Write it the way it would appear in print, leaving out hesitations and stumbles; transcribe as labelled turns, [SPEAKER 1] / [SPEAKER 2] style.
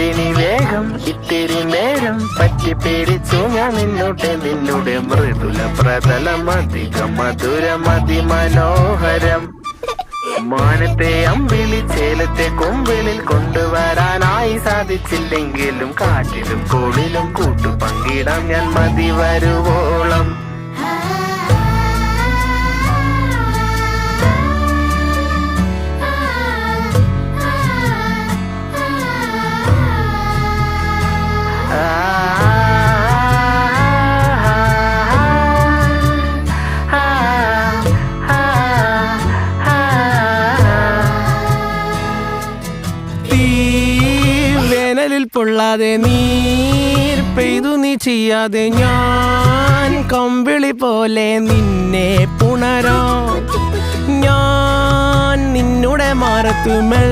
[SPEAKER 1] ചെല്ലിനി വേഗം ഇത്തിരി നേരം പറ്റി പേടിച്ചു ഞാൻ നിന്നുടെ മൃദുല പ്രതലം അധികം മധുരം അതിമനോഹരം. മാനത്തെ അമ്പിളി ചേലത്തെ കൊമ്പിളിൽ കൊണ്ടുവരാനായി സാധിച്ചില്ലെങ്കിലും കാറ്റിലും കോളിലും കൂട്ടു പങ്കിടാം ഞാൻ മതി വരുവോളം.
[SPEAKER 2] വേനലിൽ പൊള്ളാതെ നീർ പെയ്തു നീ ചെയ്യാതെ ഞാൻ കമ്പിളി പോലെ നിന്നെ പുണരാം. ഞാൻ നിന്നുടെ മാറത്തുമൽ